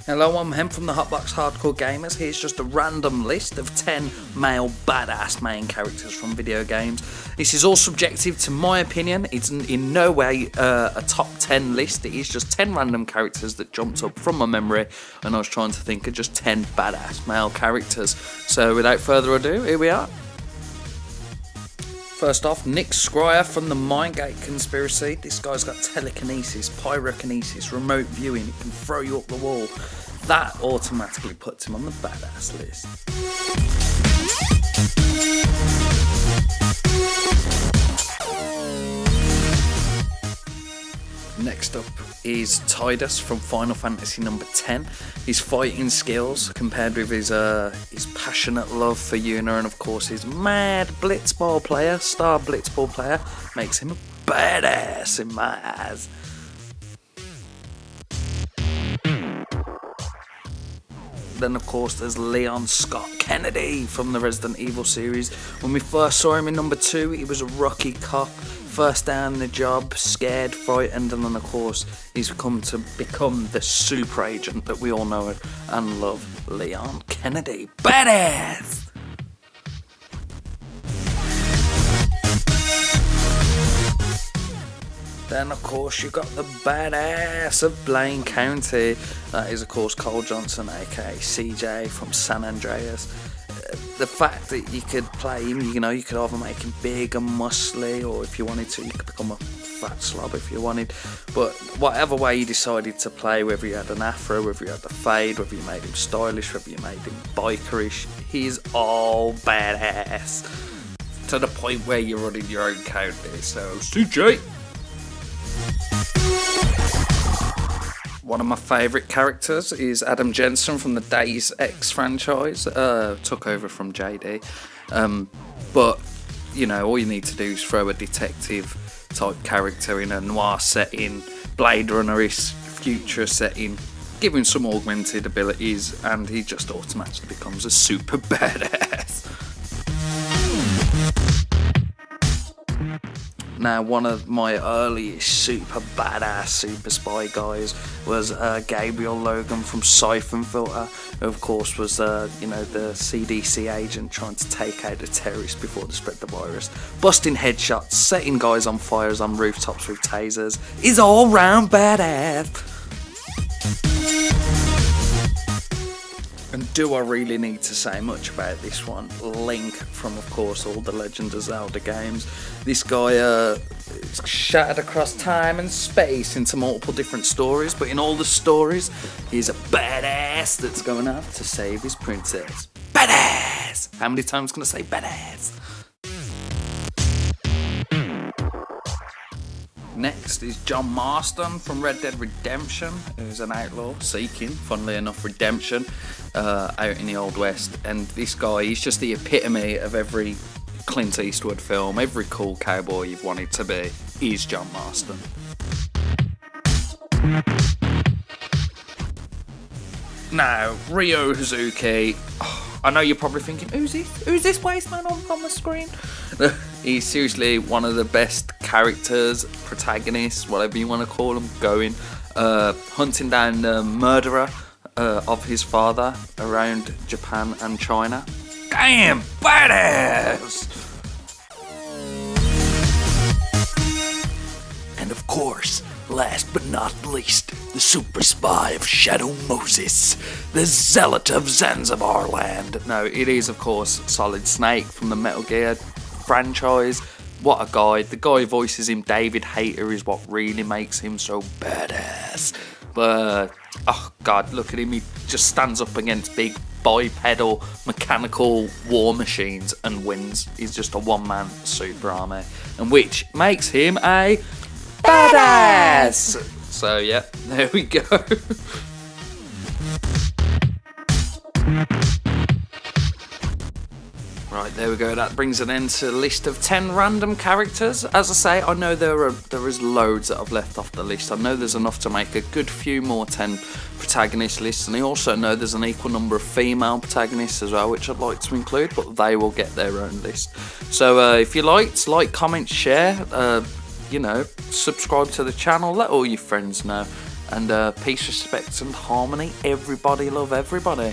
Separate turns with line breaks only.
Hello, I'm Hem from the Hotbox Hardcore Gamers. Here's just a random list of 10 male badass main characters from video games. This is all subjective to my opinion. It's in no way a top 10 list. It is just 10 random characters that jumped up from my memory, and I was trying to think of just 10 badass male characters. So without further ado, here we are. First off, Nick SCRYER from the MINDGATE conspiracy. This guy's got telekinesis, pyrokinesis, remote viewing. It can throw you up the wall. That automatically puts him on the badass list. Next up is TIDUS from Final Fantasy number 10. His fighting skills, compared with his passionate love for Yuna, and of course his mad blitzball player, star blitzball player, makes him a badass in my eyes. Then of course there's Leon Scott Kennedy from the Resident Evil series. When we first saw him in number 2, he was a rookie cop, first day on the job, scared, frightened, and then of course he's come to become the super agent that we all know and love, Leon Kennedy. Badass! Then of course you got the badass of Blaine County. That is of course Cole Johnson, aka CJ from San Andreas. The fact that you could play him, you know, you could either make him big and muscly, or if you wanted to, you could become a fat slob if you wanted. But whatever way you decided to play, whether you had an afro, whether you had the fade, whether you made him stylish, whether you made him bikerish, he's all badass. To the point where you're running your own county. So CJ! One of my favourite characters is Adam Jensen from the DEUS X franchise. Took over from JD. But, you know, all you need to do is throw a detective type character in a noir setting, Blade Runner-ish future setting, give him some augmented abilities, and he just automatically becomes a super badass. Now, one of my earliest super badass super spy guys was Gabriel Logan from Siphon Filter, who of course was the CDC agent trying to take out the terrorists before they spread the virus, busting headshots, setting guys on fires on rooftops with tasers. He's all round badass. And do I really need to say much about this one? Link from, of course, all the Legend of Zelda games. This guy is shattered across time and space into multiple different stories, but in all the stories, he's a badass that's going out to save his princess. Badass! How many times can I say badass? Next is John Marston from Red Dead Redemption, who's an outlaw seeking, funnily enough, redemption out in the Old West. And this guy, he's just the epitome of every Clint Eastwood film, every cool cowboy you've wanted to be, is John Marston. Now, Ryo Hazuki. I know you're probably thinking, who's this waste man on the screen? He's seriously one of the best characters, protagonists, whatever you want to call them, going, hunting down the murderer of his father around Japan and China. Damn, badass! And of course, last but not least, the super spy of Shadow Moses, the zealot of Zanzibar land. No, it is of course Solid Snake from the Metal Gear franchise. What a guy. The guy who voices him, David Hayter, is what really makes him so badass. But, oh god, look at him. He just stands up against big bipedal mechanical war machines and wins. He's just a one-man super army, and which makes him a badass! So yeah, there we go. Right, there we go. That brings an end to the list of 10 random characters. As I say, I know there is loads that I've left off the list. I know there's enough to make a good few more 10 protagonist lists, and I also know there's an equal number of female protagonists as well, which I'd like to include, but they will get their own list. So if you liked, comment, share, subscribe to the channel, let all your friends know. And peace, respect, and harmony. Everybody love everybody.